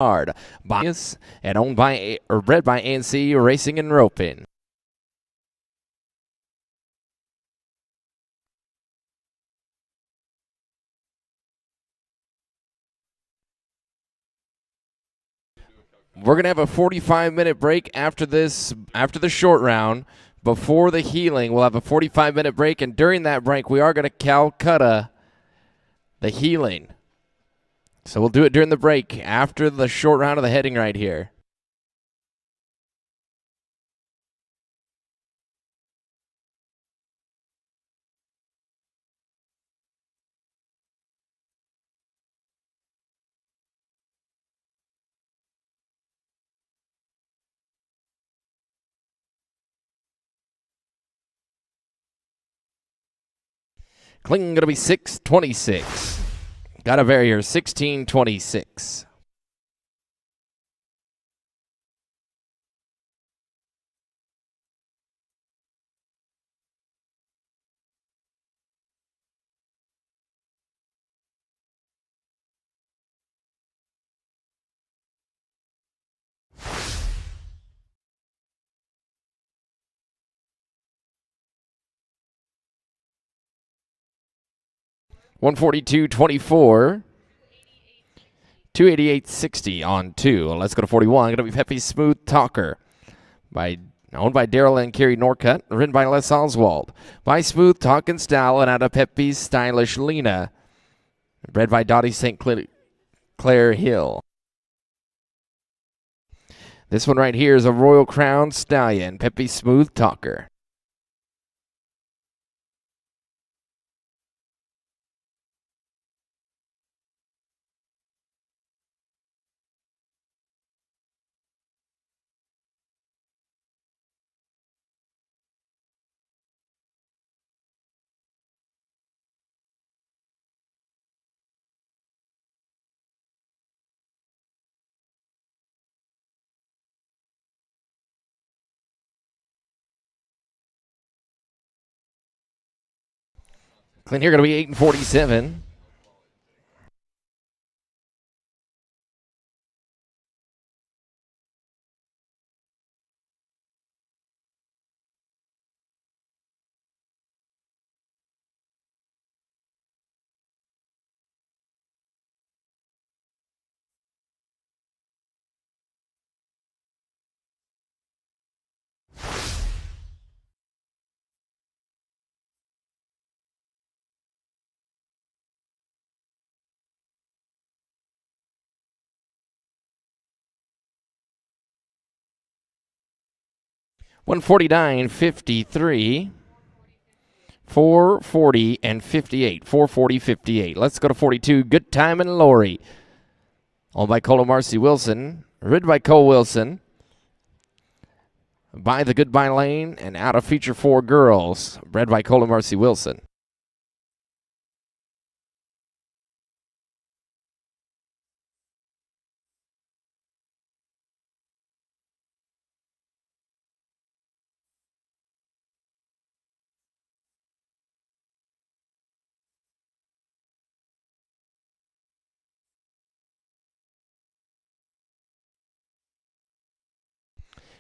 Hard bias and owned by or bred by ANC Racing and Roping. We're gonna have a 45-minute break after the short round. Before the healing, we'll have a 45-minute break, and during that break, we are gonna Calcutta the healing. So we'll do it during the break after the short round of the heading right here. Cling gonna be 6:26. Got a barrier 16:26. $142.24. 288.60 on 2. Let's go to 41. Going to be Peppy Smooth Talker, owned by Daryl and Kerry Norcutt, written by Les Oswald. By Smooth Talkin' Style and out of Peppy's Stylish Lena, bred by Dottie St. Clair Hill. This one right here is a Royal Crown Stallion, Peppy Smooth Talker. Clean here going to be 8:47. $149.53. 440 and 58. 440, 58. Let's go to 42. Good Time and Lori. Owned by Cole Marcy Wilson. Ridden by Cole Wilson. By the Goodbye Lane and out of Feature 4 Girls. Bred by Cole Marcy Wilson.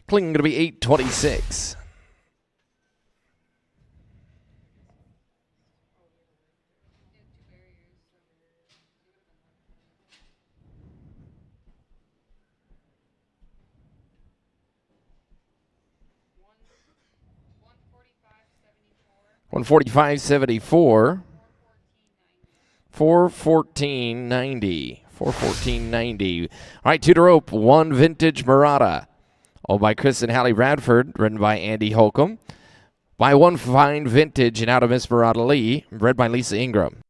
Cling going to be 8:26. $145.74. 414.90. 414.90. All right, two to rope. One Vintage Murata. Owned by Chris and Hallie Bradford, written by Andy Holcomb. By One Fine Vintage and out of Miss Murata Lee, bred by Lisa Ingram.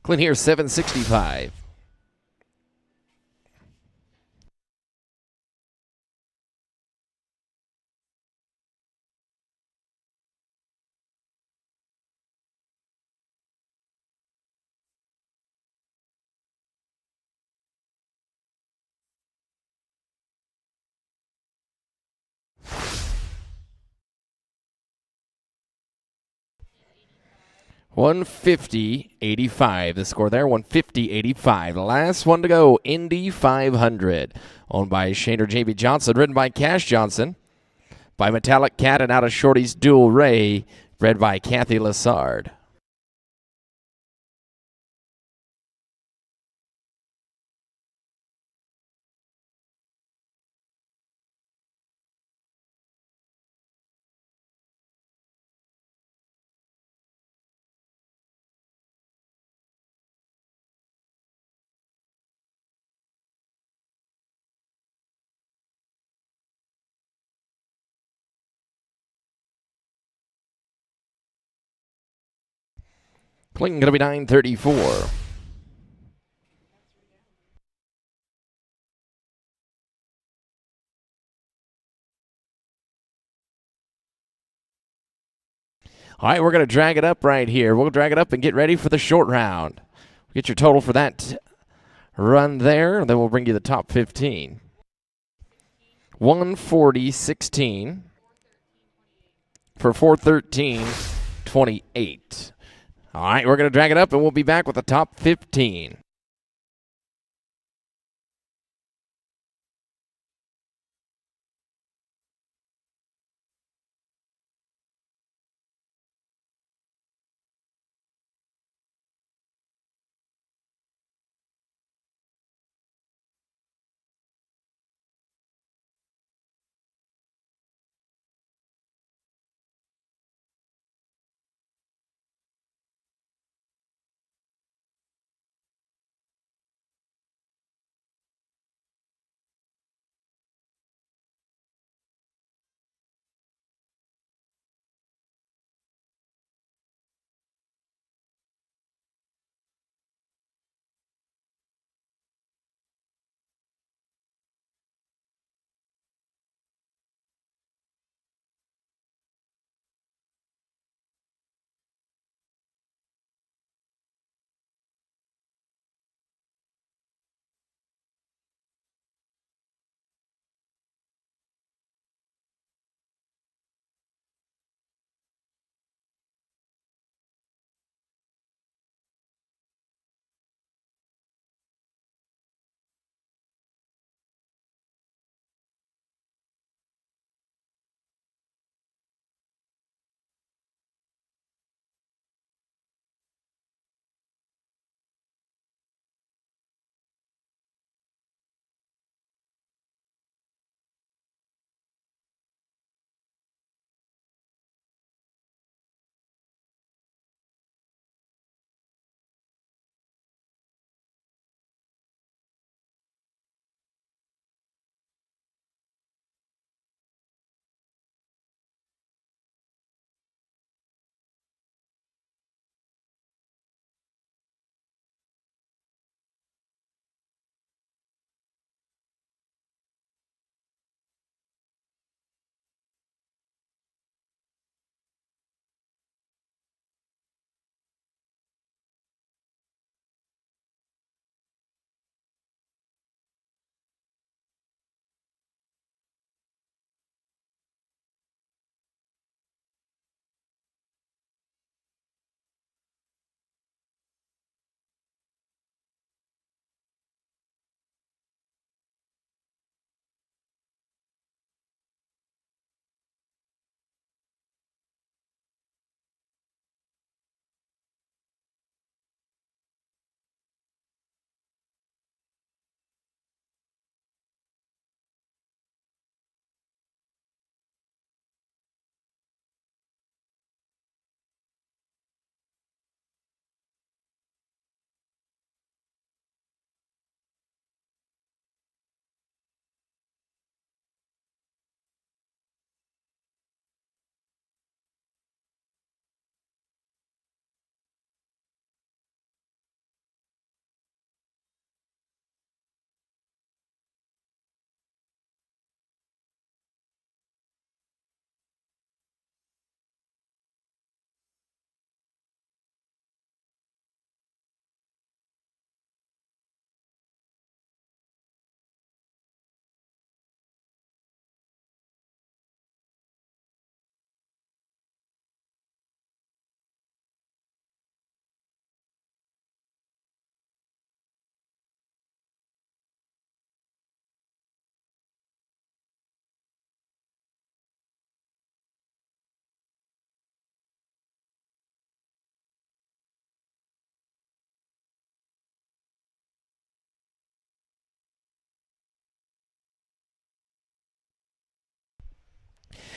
Clean here, 765. $150.85. The score there, $150.85. The last one to go, Indy 500. Owned by Shaner J.B. Johnson, written by Cash Johnson. By Metallic Cat and Out of Shorty's Dual Ray, bred by Kathy Lassard. Clinton going to be 934. All right, we're going to drag it up right here. We'll drag it up and get ready for the short round. Get your total for that run there, and then we'll bring you the top 15. 140.16 for 413.28. All right, we're going to drag it up, and we'll be back with the top 15.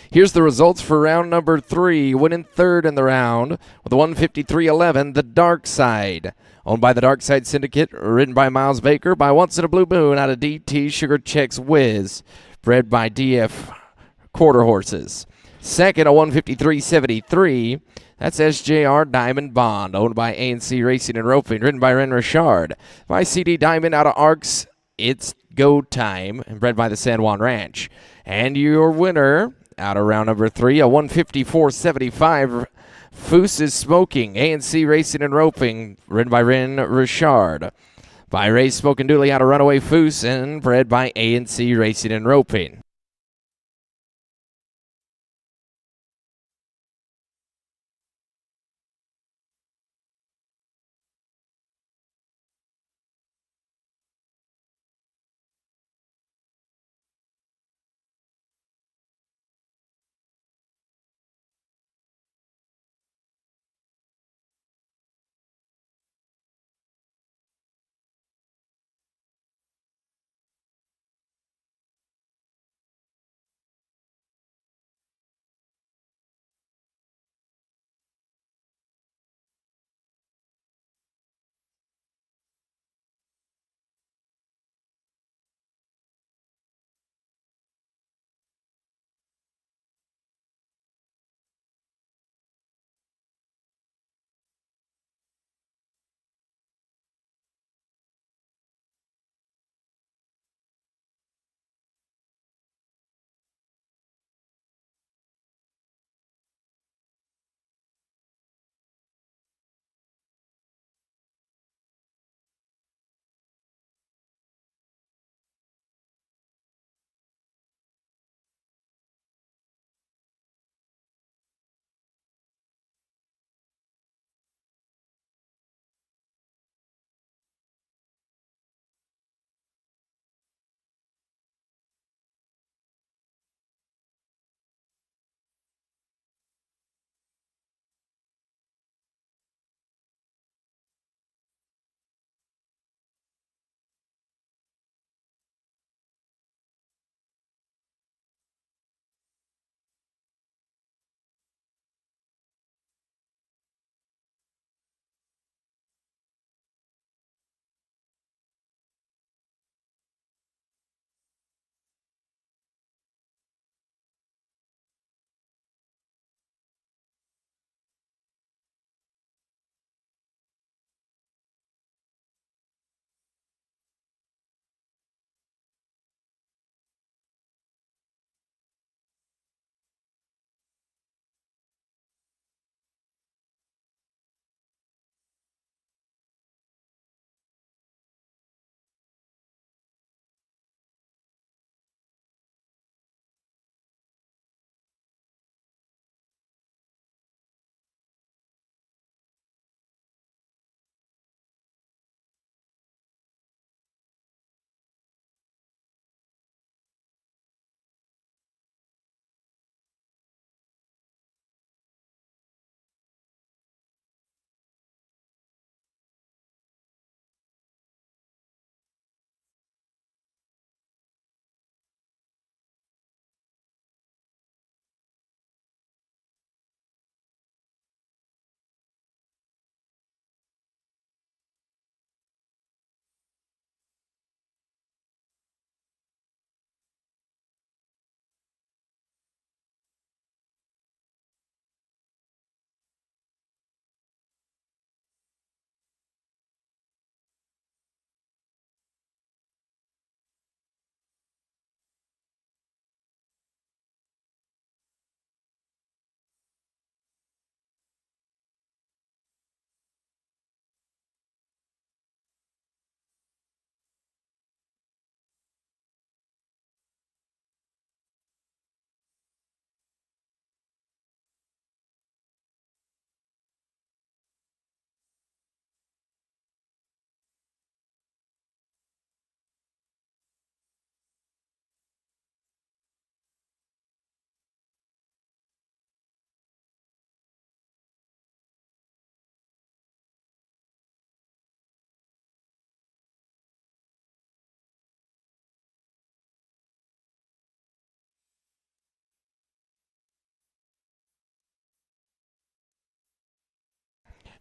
Here's the results for round number 3. Winning third in the round with a 153.11, The Dark Side. Owned by the Dark Side Syndicate, ridden by Miles Baker, by Once in a Blue Moon out of DT Sugar Checks Whiz, bred by DF Quarter Horses. Second, a 153.73. That's SJR Diamond Bond, owned by ANC Racing and Roping, ridden by Ren Richard. By CD Diamond out of Arcs, It's Go Time, and bred by the San Juan Ranch. And your winner out of round number 3, a 154.75. Foose is Smoking, ANC Racing and Roping, ridden by Ren Richard. By Ray Smoking Dooley out of Runaway Foose, and bred by ANC Racing and Roping.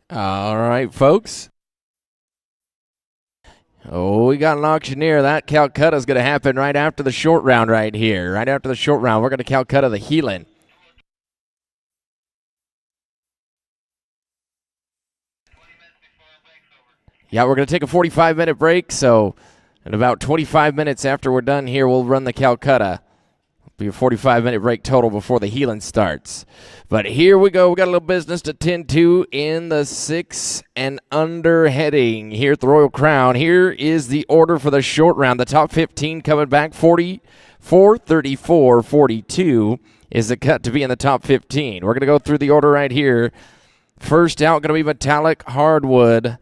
All right, folks. Oh, we got an auctioneer. That Calcutta is going to happen right after the short round right here. Right after the short round, we're going to Calcutta the Heelan. Yeah, we're going to take a 45-minute break, so in about 25 minutes after we're done here, we'll run the Calcutta. Be a 45-minute break total before the Heelan starts. But here we go. We got a little business to tend to in the 6 and under heading here at the Royal Crown. Here is the order for the short round. The top 15 coming back 44, 34, 42 is the cut to be in the top 15. We're going to go through the order right here. First out going to be Metallic Hardwood.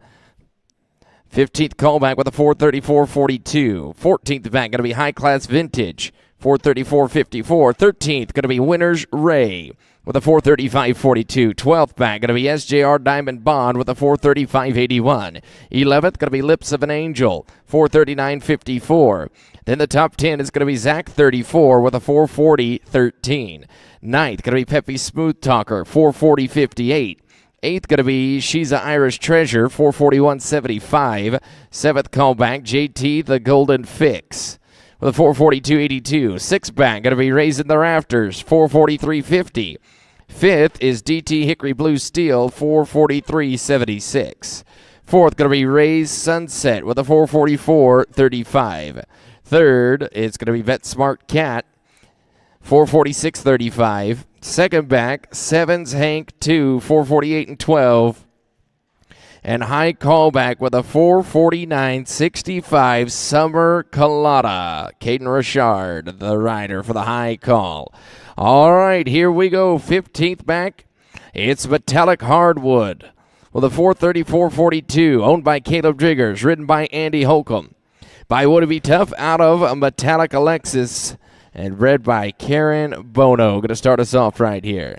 15th callback with a 434.42. 14th back going to be High Class Vintage. 434.54. 13th going to be Winners Ray with a 435.42. 12th back going to be SJR Diamond Bond with a 435.81. 11th going to be Lips of an Angel. 439.54. Then the top 10 is going to be Zach 34 with a 440.13. 9th going to be Peppy Smooth Talker. 440.58. 8th going to be She's a Irish Treasure, 441.75. 7th callback, JT The Golden Fix with a 442.82. 6th back going to be Raising the Rafters, 443.50. 5th is DT Hickory Blue Steel, 443.76. 4th going to be Ray's Sunset with a 444.35. 3rd, it's going to be Vet Smart Cat, 446.35. Second back, Sevens Hank 2, 448 and 12. And high callback with a 449.65 Summer Colada. Caden Richard, the rider for the high call. All right, here we go. 15th back, it's Metallic Hardwood with a 434.42, owned by Caleb Driggers, ridden by Andy Holcomb. By Would It Be Tough out of Metallic Alexis, and bred by Karen Bono. Going to start us off right here.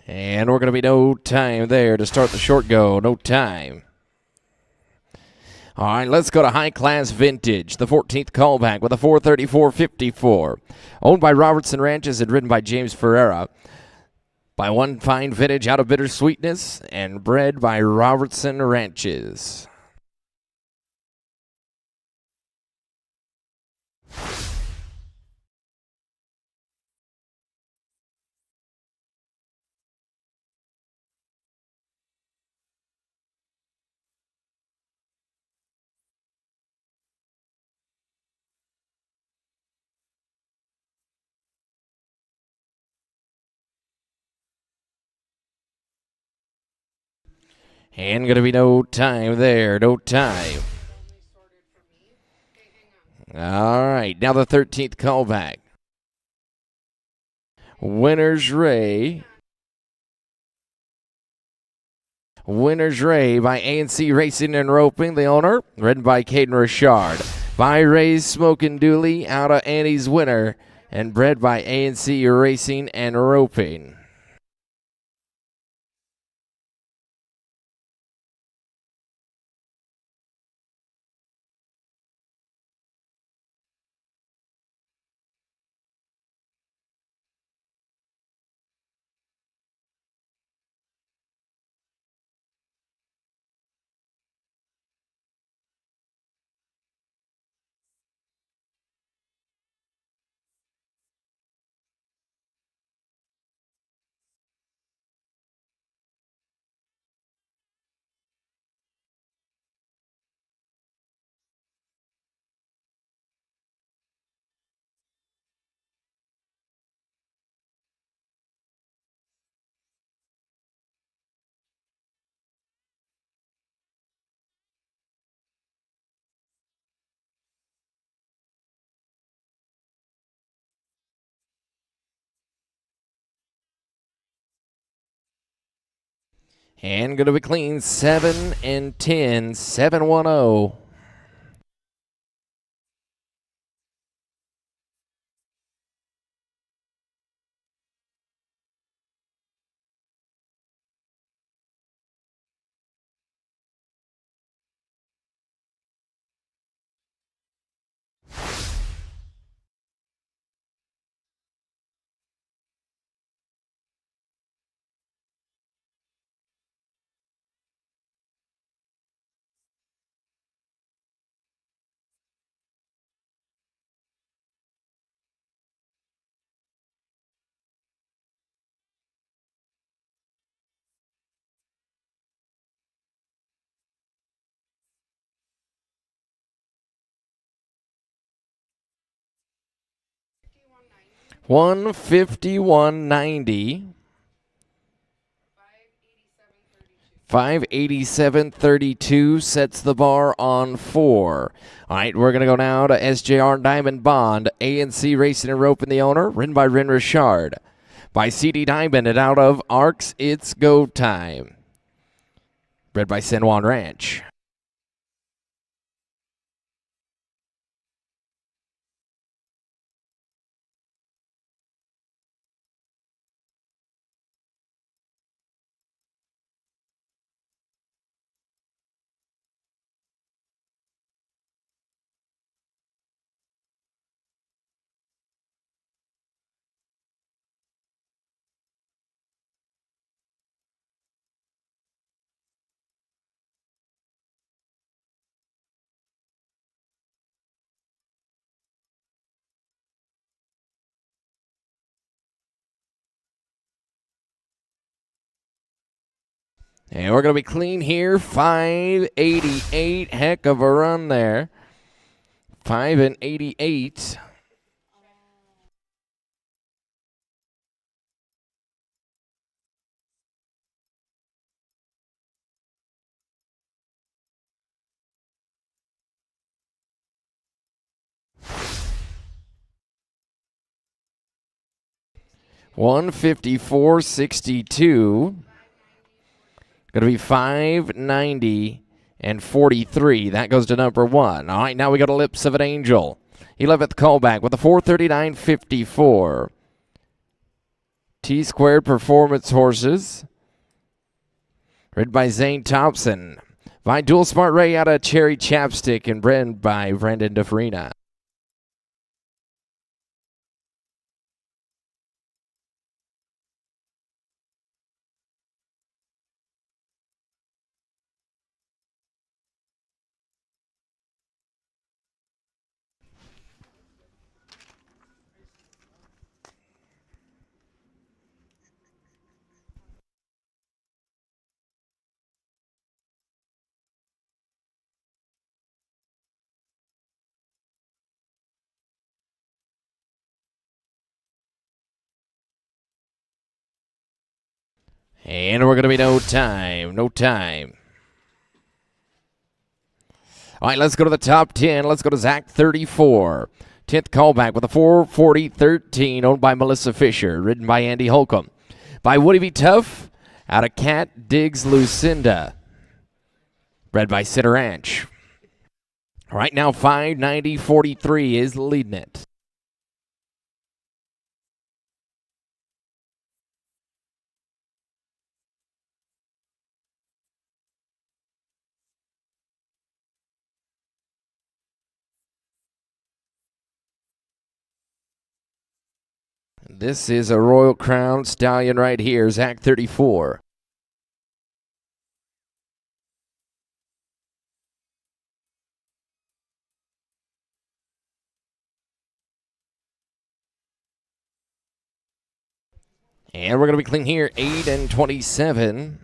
And we're going to be no time there to start the short go. No time. All right, let's go to High Class Vintage, the 14th callback with a 434.54. Owned by Robertson Ranches and ridden by James Ferreira. By One Fine Vintage out of Bittersweetness and bred by Robertson Ranches. And going to be no time there. No time. All right, now the 13th callback. Winners Ray. Winners Ray by ANC Racing and Roping, the owner, ridden by Caden Richard. By Ray's Smokin' Dooley out of Annie's Winner and bred by ANC Racing and Roping. And going to be clean 7 and 10, 7-1-0. $151.90. 587.32 sets the bar on 4. All right, we're going to go now to SJR Diamond Bond, ANC Racing and Rope and the owner, ridden by Ren Richard. By CD Diamond and out of Arcs, it's go time. Bred by San Juan Ranch. And we're going to be clean here, 588. Heck of a run there. 5-88. $154.62. Going to be 590 and 43. That goes to number 1. All right, now we got a Lips of an Angel. 11th callback with a 439.54. T-Squared Performance Horses. Ridden by Zane Thompson. By Dual Smart Ray out of Cherry Chapstick and bred by Brendan DeFrina. And we're going to be no time. All right, let's go to the top 10. Let's go to Zach 34. 10th callback with a 440.13 owned by Melissa Fisher, ridden by Andy Holcomb. By Woody V. Tough out of Cat Diggs Lucinda, bred by Center Ranch. All right, now 590.43 is leading it. This is a Royal Crown stallion right here, Zach 34. And we're going to be clean here, 8-27.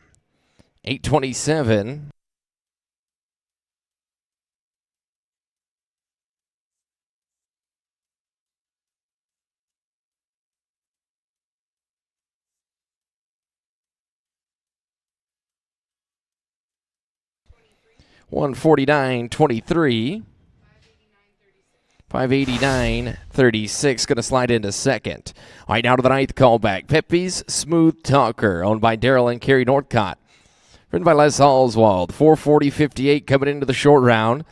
8-27. $149.23. 589.36, going to slide into second. All right, now to the 9th callback. Pepe's Smooth Talker, owned by Daryl and Kerry Northcott. Ridden by Les Oswald. 440.58 coming into the short round.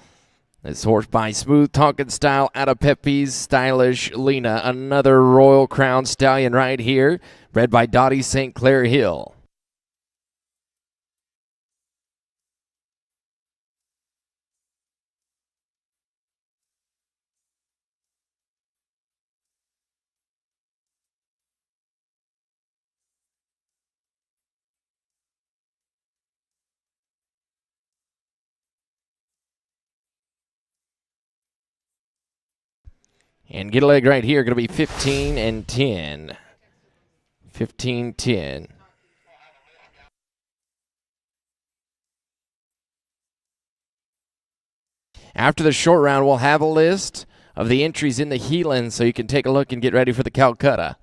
This horse by Smooth Talking Style out of Pepe's Stylish Lena. Another Royal Crown Stallion right here. Bred by Dottie St. Clair Hill. And get a leg right here, going to be 15 and 10. 15-10. After the short round, we'll have a list of the entries in the Heelan so you can take a look and get ready for the Calcutta.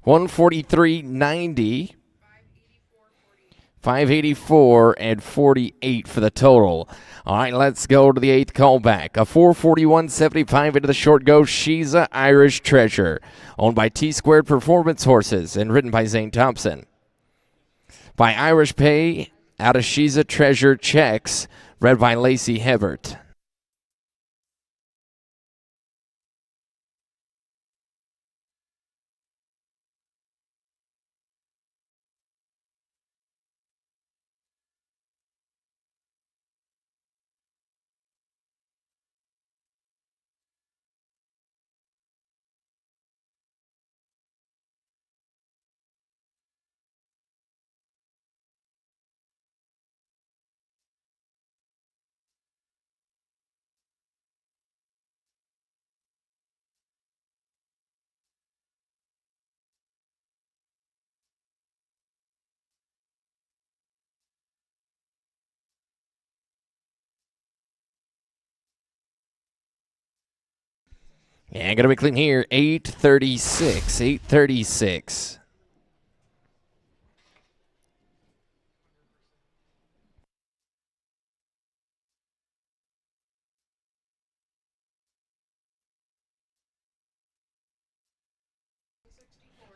$143.90. 584 and 48 for the total. All right, let's go to the eighth callback. A 441.75 into the short go. She's a Irish Treasure, owned by T Squared Performance Horses and ridden by Zane Thompson. By Irish Pay, out of She's a Treasure checks, read by Lacey Hebert. And going to be clean here, 836. 836.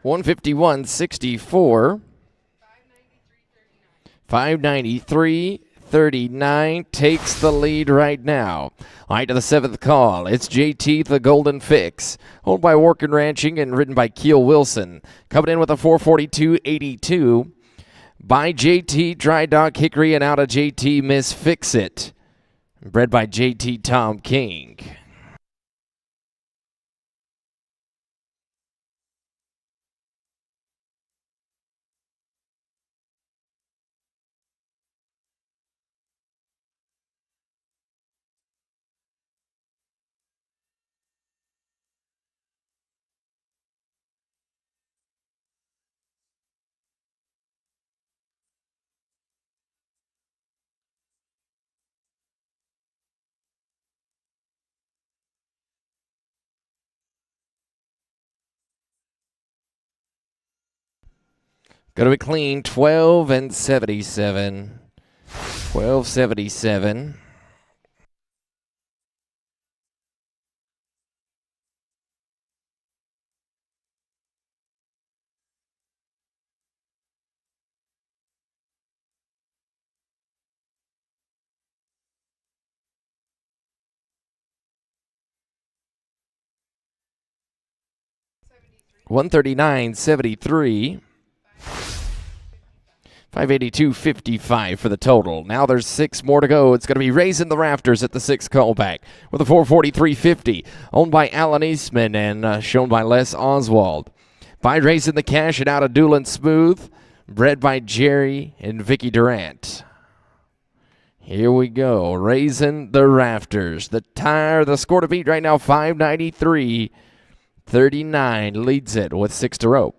$151.64. 593.39 takes the lead right now. All right, to the seventh call. It's JT the Golden Fix, owned by Workin' Ranching and ridden by Keel Wilson. Coming in with a 442.82 by JT Dry Dock Hickory and out of JT Miss Fix It, bred by JT Tom King. Going to be clean, 12 and 77. 12.77. $139.73. 582.55 for the total. Now there's 6 more to go. It's going to be Raising the Rafters at the 6th callback with a 443.50, owned by Alan Eastman and shown by Les Oswald. By Raising the Cash and out of Doolin Smooth, bred by Jerry and Vicky Durant. Here we go, Raising the Rafters. The score to beat right now, 593.39 leads it with 6 to rope.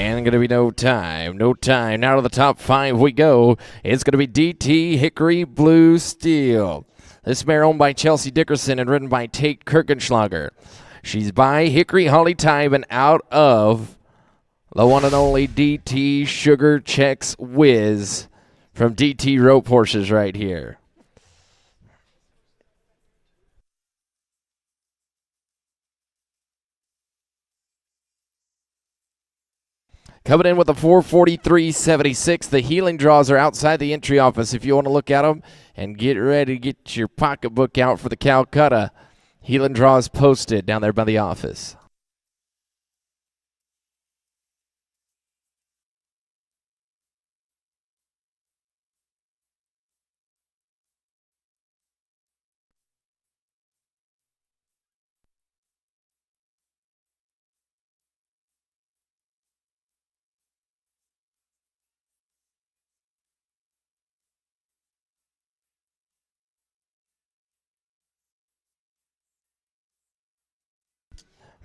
And going to be no time. No time. Now to the top 5 we go. It's going to be DT Hickory Blue Steel. This mare owned by Chelsea Dickerson and ridden by Tate Kirchenschlager. She's by Hickory Holly Time and out of the one and only DT Sugar Checks Whiz from DT Rope Horses right here. Coming in with a 443.76. The healing draws are outside the entry office if you want to look at them. And get ready to get your pocketbook out for the Calcutta. Healing draws posted down there by the office.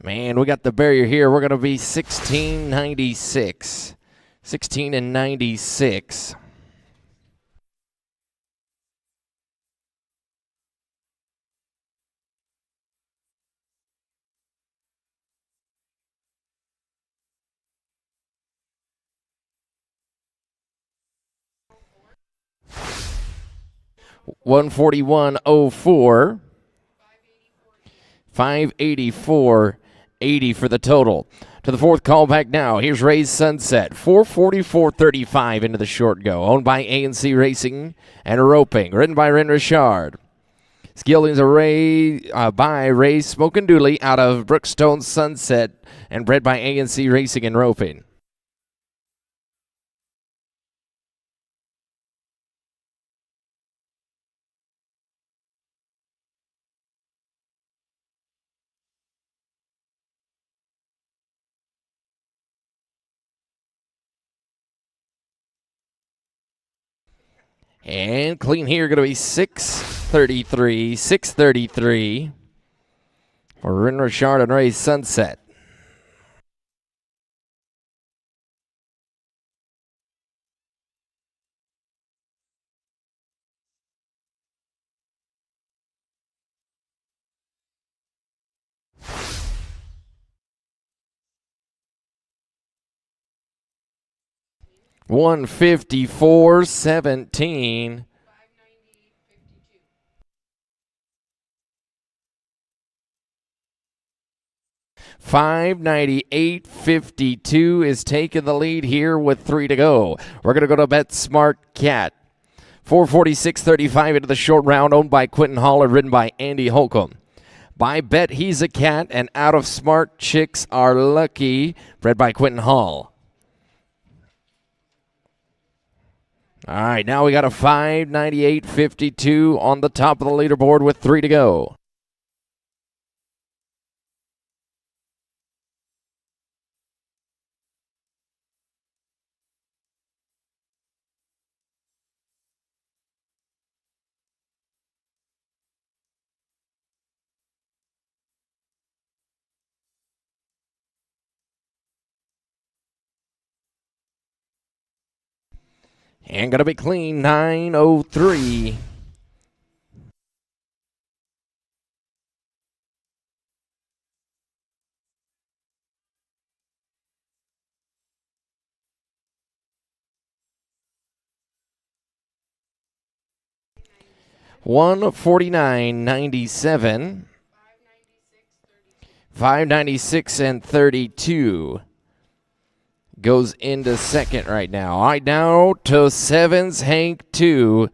Man, we got the barrier here. We're going to be 16.96. 16 and 96. $141.04. 584.80 for the total. To the fourth callback now. Here's Ray's Sunset. 444.35 into the short go. Owned by ANC Racing and Roping. Ridden by Ren Richard. Geldings are by Ray Smokin' Dooley out of Brookstone Sunset and bred by ANC Racing and Roping. And clean here, going to be 633. 633 for Ren Richard and Ray's Sunset. $154.17. $598.52 is taking the lead here with 3 to go. We're going to go to Bet Smart Cat. 446.35 into the short round, owned by Quentin Hall and ridden by Andy Holcomb. By Bet He's a Cat and Out of Smart Chicks Are Lucky, bred by Quentin Hall. All right, now we got a 598.52 on the top of the leaderboard with 3 to go. And going to be clean, 9:03. $149.97. 596 and 32 goes into second right now. All right, now to Sevens Hank 2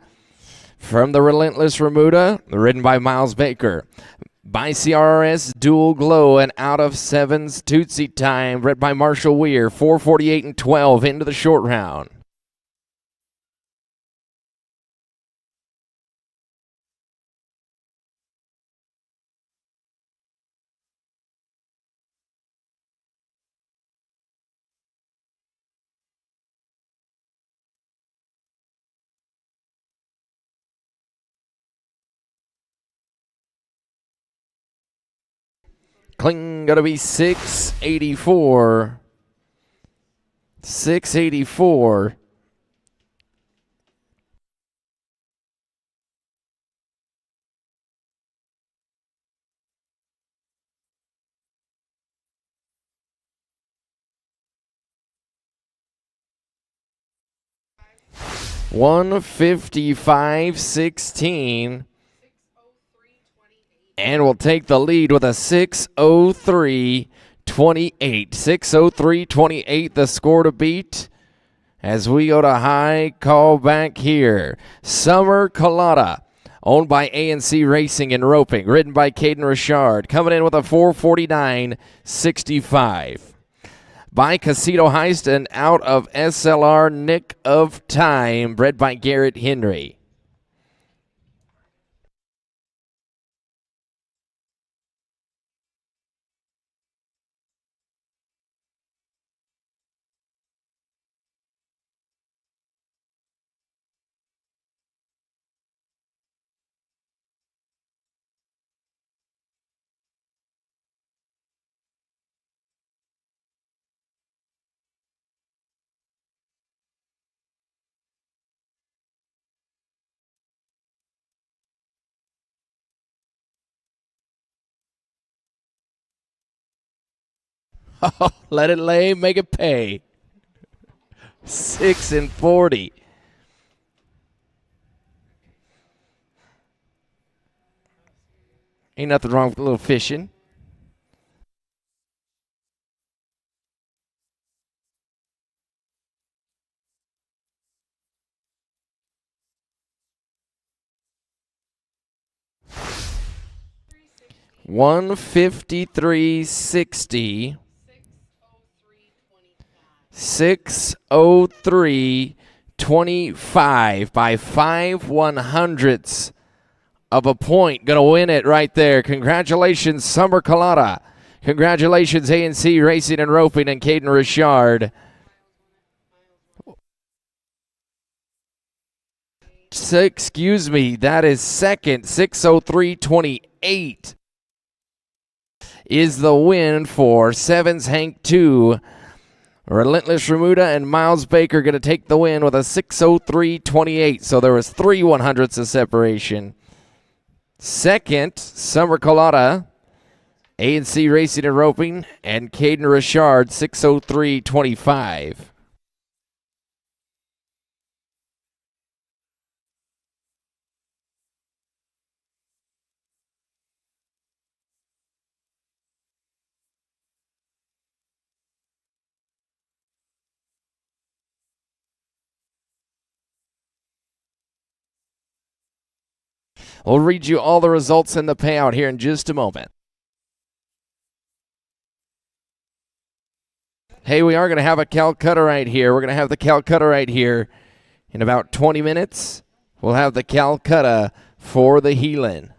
from the Relentless Remuda, ridden by Miles Baker. By CRRS Dual Glow and Out of Sevens Tootsie Time, bred by Marshall Weir. 448 and 12 into the short round. Cling, gonna be 684. 684. $155.16. And will take the lead with a 6:03.28. 6:03.28, the score to beat. As we go to high call back here. Summer Colada, owned by ANC Racing and Roping, ridden by Caden Richard, coming in with a 449.65. By Casito Heist and out of SLR Nick of Time, bred by Garrett Henry. Let it lay, make it pay. 6-40. Ain't nothing wrong with a little fishing. $153.60. 6:03.25 by 5/100ths of a point. Gonna win it right there. Congratulations, Summer Colada. Congratulations, ANC Racing and Roping and Caden Richard. Excuse me, that is second. 6:03.28 is the win for Sevens Hank 2. Relentless Remuda and Miles Baker going to take the win with a 6:03.28. So there was 3/100ths of separation. Second, Summer Colada, ANC Racing and Roping, and Caden Richard, 6:03.25. We'll read you all the results and the payout here in just a moment. Hey, we are going to have a Calcutta right here. We're going to have the Calcutta right here in about 20 minutes. We'll have the Calcutta for the Heelan.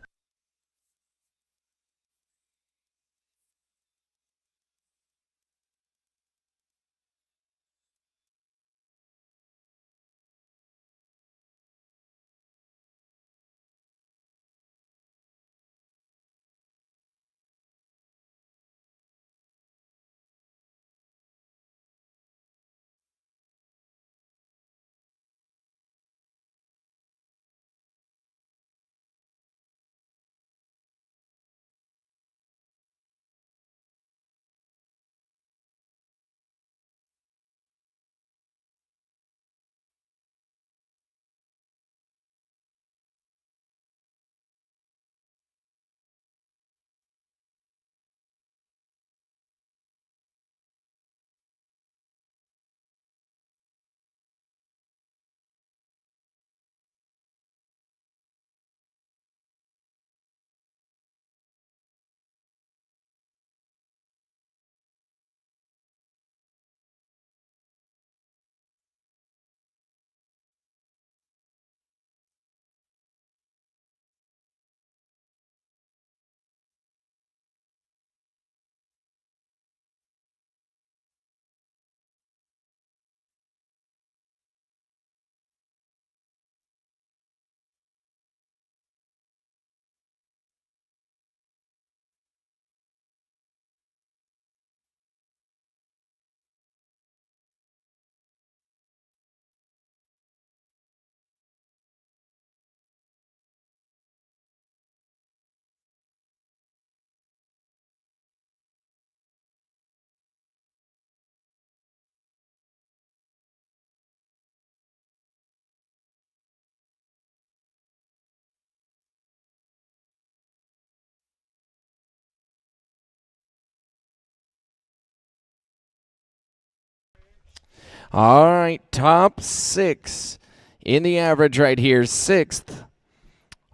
All right, top 6 in the average right here. 6th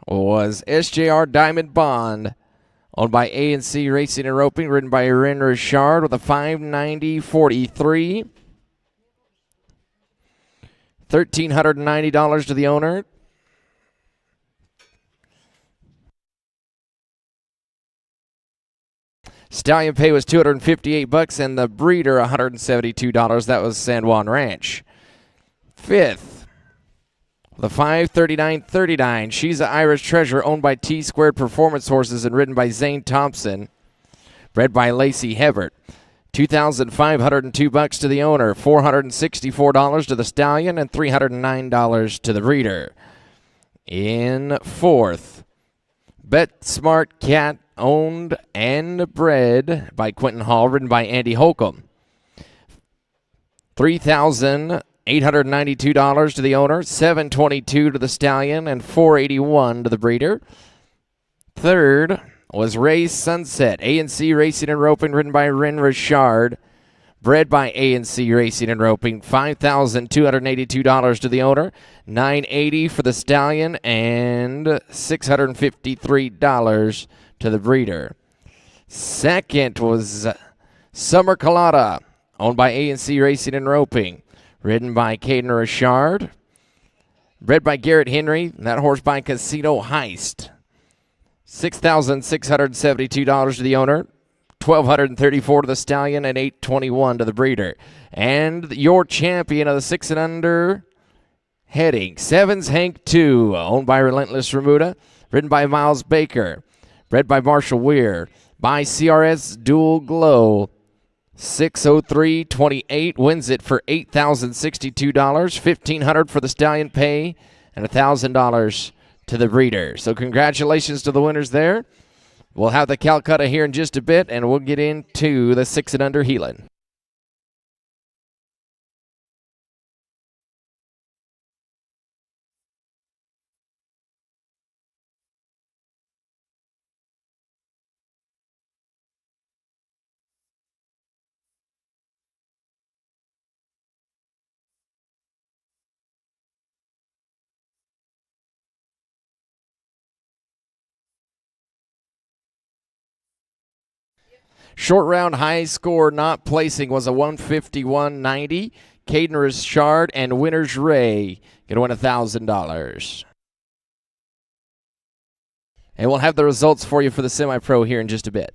was SJR Diamond Bond, owned by A&C Racing and Roping, ridden by Ren Richard with a 590.43. $1,390 to the owner. Stallion pay was $258, and the breeder $172. That was San Juan Ranch. 5th, the 539.39. She's an Irish Treasure, owned by T Squared Performance Horses and ridden by Zane Thompson, bred by Lacey Hebert. $2,502 to the owner, $464 to the stallion, and $309 to the breeder. In 4th, Bet Smart Cat, owned and bred by Quentin Hall, ridden by Andy Holcomb. $3,892 to the owner, $722 to the stallion, and $481 to the breeder. 3rd was Ray Sunset, A&C Racing and Roping, ridden by Ren Richard, bred by A&C Racing and Roping. $5,282 to the owner, $980 for the stallion, and $653 to the breeder. 2nd was Summer Colada, owned by A&C Racing and Roping, ridden by Caden Richard, bred by Garrett Henry, and that horse by Casino Heist. $6,672 to the owner, $1,234 to the stallion, and $821 to the breeder. And your champion of the 6 and under heading, 7's Hank 2, owned by Relentless Remuda, ridden by Miles Baker, bred by Marshall Weir, by CRS Dual Glow. 603.28, wins it for $8,062, $1,500 for the stallion pay, and $1,000 to the breeder. So congratulations to the winners there. We'll have the Calcutta here in just a bit, and we'll get into the 6 and under heeling. Short round high score not placing was a 151.90. Caden Richard and Winners Ray going to win $1,000. And we'll have the results for you for the semi-pro here in just a bit.